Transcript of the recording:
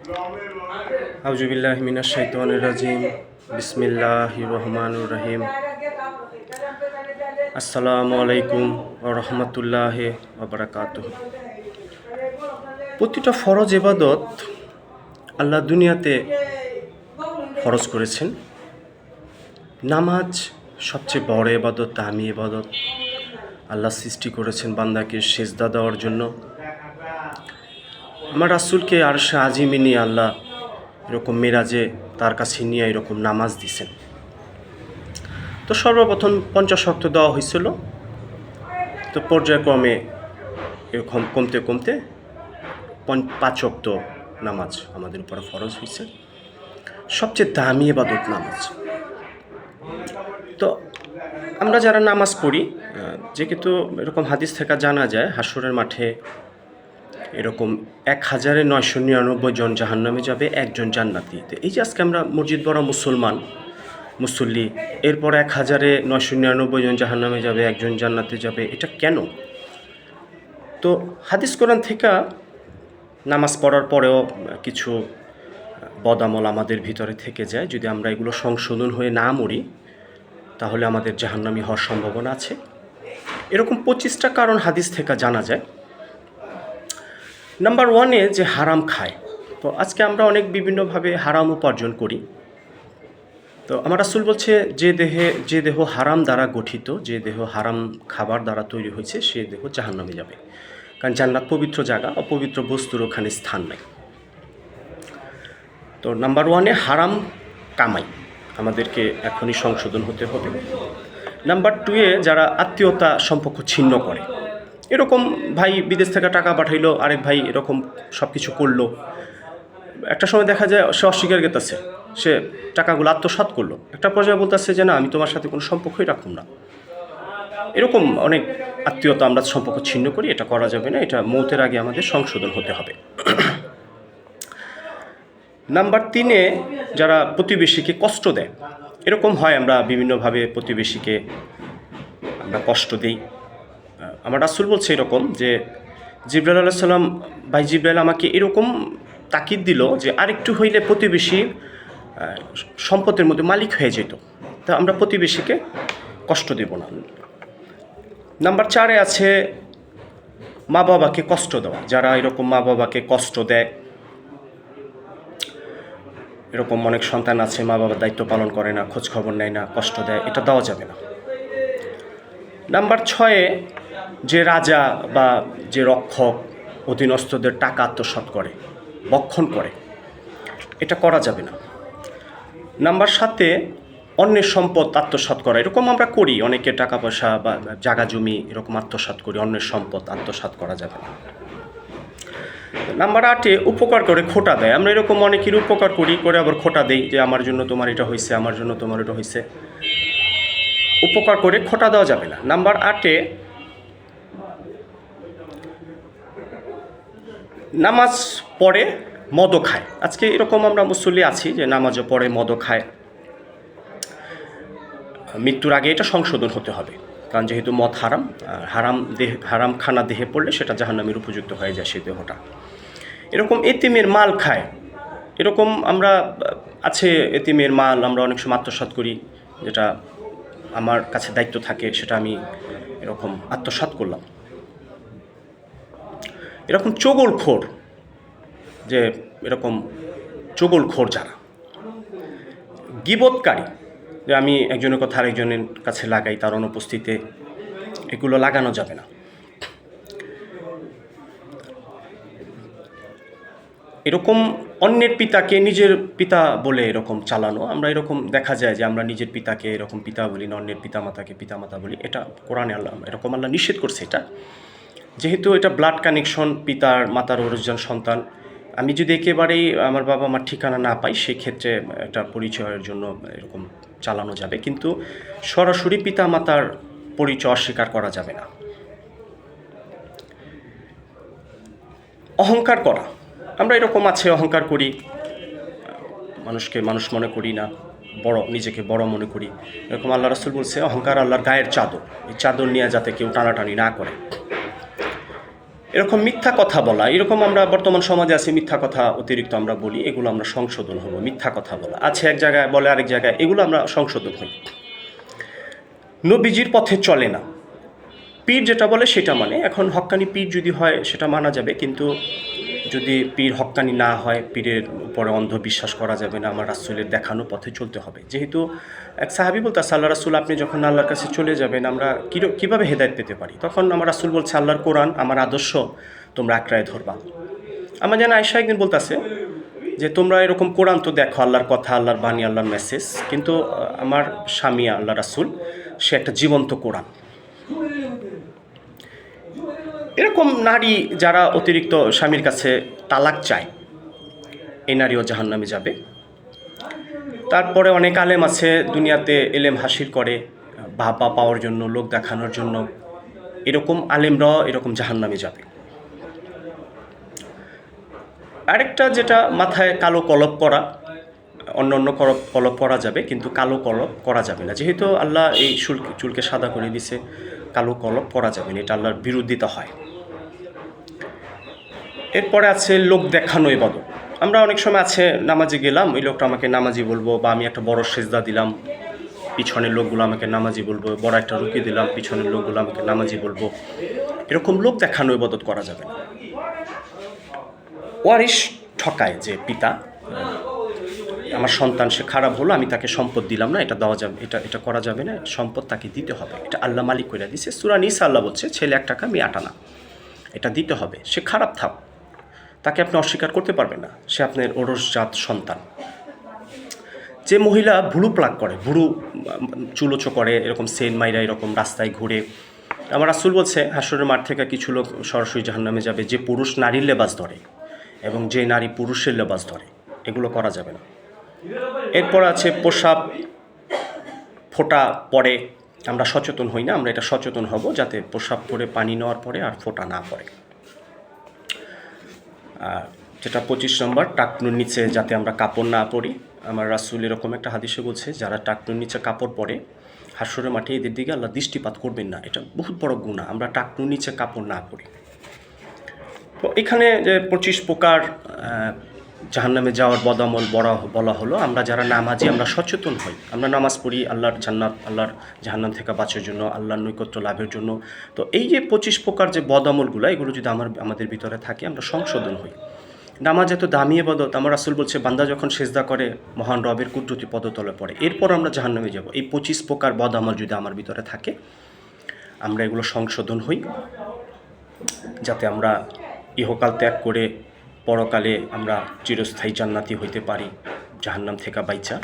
আউযুবিল্লাহি মিনাশ শাইতানির রাজিম। বিসমিল্লাহির রহমানির রহিম। আসসালামু আলাইকুম ওয়া রাহমাতুল্লাহি ওয়া বারাকাতুহু। প্রতিটা ফরজ ইবাদত আল্লাহ দুনিয়াতে ফরজ করেছেন। নামাজ সবচেয়ে বড় ইবাদত, দামি ইবাদত। আল্লাহ সৃষ্টি করেছেন বান্দাকে সিজদা দেওয়ার জন্য। আমার রাসূলকে আরশে আজিমে নিয়ে আল্লাহ এরকম মেরাজে তার কাছে নিয়ে এরকম নামাজ দিছেন। তো সর্বপ্রথম 50 ওয়াক্ত দেওয়া হয়েছিল, তো পর্যায়ক্রমে এরকম কমতে কমতে 5 ওয়াক্ত নামাজ আমাদের উপরে ফরজ হয়েছে। সবচেয়ে দামি ইবাদত নামাজ। তো আমরা যারা নামাজ পড়ি, যেহেতু এরকম হাদিস থেকে জানা যায় হাসরের মাঠে এরকম 1999 জন জাহান্নামে যাবে, একজন জান্নাতি। তো এই যে আজকে আমরা মসজিদ বড় মুসল্লি, এরপর 1999 জন জাহান্নামে যাবে, একজন জান্নাতে যাবে, এটা কেন? তো হাদিস কোরআন থেকে নামাজ পড়ার পরেও কিছু বদামল আমাদের ভিতরে থেকে যায়। যদি আমরা এগুলো সংশোধন হয়ে না মরি তাহলে আমাদের জাহান্নামী হওয়ার সম্ভাবনা আছে। এরকম 25টা কারণ হাদিস থেকে জানা যায়। নাম্বার 1-এ যে হারাম খায়। তো আজকে আমরা অনেক বিভিন্নভাবে হারাম উপার্জন করি। তো আমার রাসূল বলছে, যে দেহ হারাম দ্বারা গঠিত, যে দেহ হারাম খাবার দ্বারা তৈরি হয়েছে, সে দেহ জাহান্নামে যাবে। কারণ জান্নাত পবিত্র জায়গা, অপবিত্র বস্তুর ওখানে স্থান নাই। তো নাম্বার 1-এ হারাম কামাই আমাদেরকে এখনই সংশোধন হতে হবে। নাম্বার 2-এ যারা আত্মীয়তা সম্পর্ক ছিন্ন করে, এরকম ভাই বিদেশ থেকে টাকা পাঠাইলো, আরেক ভাই এরকম সব কিছু করলো, একটা সময় দেখা যায় সে অস্বীকার করতেছে, সে টাকাগুলো আত্মসাৎ করলো, একটা পর্যায়ে বলতেছে যে না, আমি তোমার সাথে কোনো সম্পর্কই রাখুন না। এরকম অনেক আত্মীয়তা আমরা সম্পর্ক ছিন্ন করি, এটা করা যাবে না, এটা মৌতের আগে আমাদের সংশোধন হতে হবে। নাম্বার 3-এ যারা প্রতিবেশীকে কষ্ট দেয়, এরকম হয় আমরা বিভিন্নভাবে প্রতিবেশীকে আমরা কষ্ট দিই। আমার রাসূল বলছে এরকম যে জিবরাইল আলাইহিস সালাম, ভাই জিবরাইল আমাকে এরকম তাকিদ দিল যে আরেকটু হইলে প্রতিবেশী সম্পদের মধ্যে মালিক হয়ে যেত। তা আমরা প্রতিবেশীকে কষ্ট দেব না। নাম্বার 4-এ আছে মা বাবাকে কষ্ট দেওয়া। যারা এরকম মা বাবাকে কষ্ট দেয়, এরকম অনেক সন্তান আছে মা বাবার দায়িত্ব পালন করে না, খোঁজ খবর নেয় না, কষ্ট দেয়, এটা দেওয়া যাবে না। নাম্বার 6-এ যে রাজা বা যে রক্ষক অধীনস্থদের টাকা আত্মসাৎ করে, বক্ষণ করে, এটা করা যাবে না। নাম্বার 7-এ অন্যের সম্পদ আত্মসাৎ করা, এরকম আমরা করি, অনেকে টাকা পয়সা বা জায়গা জমি এরকম আত্মসাৎ করি, অন্যের সম্পদ আত্মসাৎ করা যাবে না। নাম্বার 8-এ উপকার করে খোটা দেয়। আমরা এরকম অনেকের উপকার করি, করে আবার খোটা দেই যে আমার জন্য তোমার এটা হয়েছে, আমার জন্য তোমার এটা হয়েছে। উপকার করে খোটা দেওয়া যাবে না। নাম্বার 8-এ নামাজ পড়ে মদও খায়। আজকে এরকম আমরা মুসল্লি আছি যে নামাজও পড়ে মদও খায়। মৃত্যুর আগে এটা সংশোধন হতে হবে, কারণ যেহেতু মদ হারাম, হারাম খানা দেহে পড়লে সেটা জাহান্নামের উপযুক্ত হয়ে যায় সেই দেহটা। এরকম এতিমের মাল খায়, এরকম আমরা আছে এতিমের মাল আমরা অনেক সময় আত্মসাৎ করি, যেটা আমার কাছে দায়িত্ব থাকে সেটা আমি এরকম আত্মসাৎ করলাম। এরকম চগলখোর, যে এরকম চগলখোর যারা গীবতকারী, যে আমি একজনের কথা আরেকজনের কাছে লাগাই তার অনুপস্থিতিতে, এগুলো লাগানো যাবে না। এরকম অন্যের পিতাকে নিজের পিতা বলে এরকম চালানো, আমরা এরকম দেখা যায় যে আমরা নিজের পিতাকে এরকম পিতা বলি না, অন্যের পিতামাতাকে পিতামাতা বলি, এটা কোরআনে আল্লাহ এরকম আল্লাহ নিষেধ করছে। এটা যেহেতু এটা ব্লাড কানেকশন, পিতার মাতার অরিজিনাল সন্তান, আমি যদি একেবারেই আমার বাবা মার ঠিকানা না পাই, সেক্ষেত্রে একটা পরিচয়ের জন্য এরকম চালানো যাবে, কিন্তু সরাসরি পিতা মাতার পরিচয় অস্বীকার করা যাবে না। অহংকার করা, আমরা এরকম আছে অহংকার করি, মানুষকে মানুষ মনে করি না, নিজেকে বড় মনে করি। এরকম আল্লাহ রাসূল বলছে অহংকার আল্লাহর গায়ের চাদর, এই চাদর নিয়ে যাতে কেউ টানাটানি না করে। এরকম মিথ্যা কথা বলা, এরকম আমরা বর্তমান সমাজে আছি, মিথ্যা কথা অতিরিক্ত আমরা বলি, এগুলো আমরা সংশোধন হব। মিথ্যা কথা বলা আছে এক জায়গায়, বলে আরেক জায়গায়, এগুলো আমরা সংশোধন হই। নবীজির পথে চলে না, পীর যেটা বলে সেটা মানে। এখন হক্কানি পীর যদি হয় সেটা মানা যাবে, কিন্তু যদি পীর হক্কানি না হয়, পীরের উপরে অন্ধবিশ্বাস করা যাবে না। আমার রাসূলের দেখানো পথে চলতে হবে। যেহেতু এক সাহাবী বলতে, আল্লাহ রাসূল আপনি যখন আল্লাহর কাছে চলে যাবেন আমরা কীভাবে হেদায়েত পেতে পারি? তখন আমার রাসূল বলছে, আল্লাহর কোরআন আমার আদর্শ তোমরা আঁকড়ায় ধরবা। আমার যেন আয়েশা একদিন বলতেছে যে তোমরা এরকম কোরআন তো দেখো, আল্লাহর কথা, আল্লাহর বাণী, আল্লাহর মেসেজ, কিন্তু আমার স্বামী আল্লাহ রাসূল সে একটা জীবন্ত কোরআন। এরকম নারী যারা অতিরিক্ত স্বামীর কাছে তালাক চায়, এই নারীও জাহান্নামে যাবে। তারপরে অনেক আলেম আছে দুনিয়াতে এলেম হাসিল করে বাবা পাওয়ার জন্য, লোক দেখানোর জন্য, এরকম আলেমরাও এরকম জাহান্নামে যাবে। আরেকটা যেটা মাথায় কালো কলপ করা, অন্য অন্য কলপ করা যাবে, কিন্তু কালো কলপ করা যাবে না। যেহেতু আল্লাহ এই চুলকে সাদা করে দিছে, কালো কলপ করা যাবে না, এটা আল্লাহর বিরোধিতা হয়। এরপরে আছে লোক দেখানো ইবাদত। আমরা অনেক সময় আছে নামাজে গেলাম, ওই লোকটা আমাকে নামাজি বলবো, বা আমি একটা বড় সেজদা দিলাম, পিছনের লোকগুলো আমাকে নামাজি বলবো, বড় একটা রুকি দিলাম, পিছনের লোকগুলো আমাকে নামাজি বলবো। এরকম লোক দেখানো ইবাদত করা যাবে না। ওয়ারিশ ঠকায় যে পিতা, আমার সন্তান সে খারাপ হলো, আমি তাকে সম্পদ দিলাম না, এটা দেওয়া যাবে, এটা করা যাবে না, সম্পদ তাকে দিতে হবে, এটা আল্লাহ মালিক করে দিছে। সূরা নিসা আল্লাহ বলছে ছেলে 1 টাকা মেয়ে 8 আনা, এটা দিতে হবে। সে খারাপ থাক, তাকে আপনি অস্বীকার করতে পারবেন না, সে আপনার ওরসজাত সন্তান। যে মহিলা ভুরু প্লাক করে, ভুরু চুলোচো করে, এরকম সেন মাইরা এরকম রাস্তায় ঘুরে, আমার রাসূল বলছে হাসরের মাঠ থেকে কিছু লোক সরাসরি জাহান্নামে যাবে। যে পুরুষ নারীর লেবাস ধরে এবং যে নারী পুরুষের লেবাস ধরে, এগুলো করা যাবে না। এরপর আছে প্রসাব ফোঁটা পড়ে, আমরা সচেতন হই না, আমরা এটা সচেতন হব যাতে প্রসাব করে পানি নেওয়ার পরে আর ফোঁটা না পড়ে। যেটা 25 নম্বর, টাকনুর নিচে যাতে আমরা কাপড় না পরি। আমার রাসূল এরকম একটা হাদিসে বলছে যারা টাকনুর নিচে কাপড় পরে হাসরের মাঠে এদের দিকে আল্লাহ দৃষ্টিপাত করবেন না। এটা বহুত বড় গুনাহ, আমরা টাকনুর নিচে কাপড় না পরি। তো এখানে যে 25 প্রকার জাহান্নামে যাওয়ার বদামল বলা হলো। আমরা যারা নামাজি আমরা সচেতন হই, আমরা নামাজ পড়ি আল্লাহর জান্নাত, আল্লাহর জাহান্নাম থেকে বাঁচার জন্য, আল্লাহর নৈকট্য লাভের জন্য। তো এই যে 25 প্রকার যে বদামলগুলো, এগুলো যদি আমাদের ভিতরে থাকে আমরা সংশোধন হই। নামাজ এত দামি ইবাদত, আমার রাসূল বলছে বান্দা যখন সেজদা করে মহান রবের কুদরতি পদতলে পড়ে, এরপর আমরা জাহান্নামে যাব। এই 25 প্রকার বদামল যদি আমার ভিতরে থাকে, আমরা এগুলো সংশোধন হই, যাতে আমরা ইহকাল ত্যাগ করে পরকালে আমরা চিরস্থায়ী জান্নাতি হইতে পারি, জাহান্নাম থেকে বাইচা।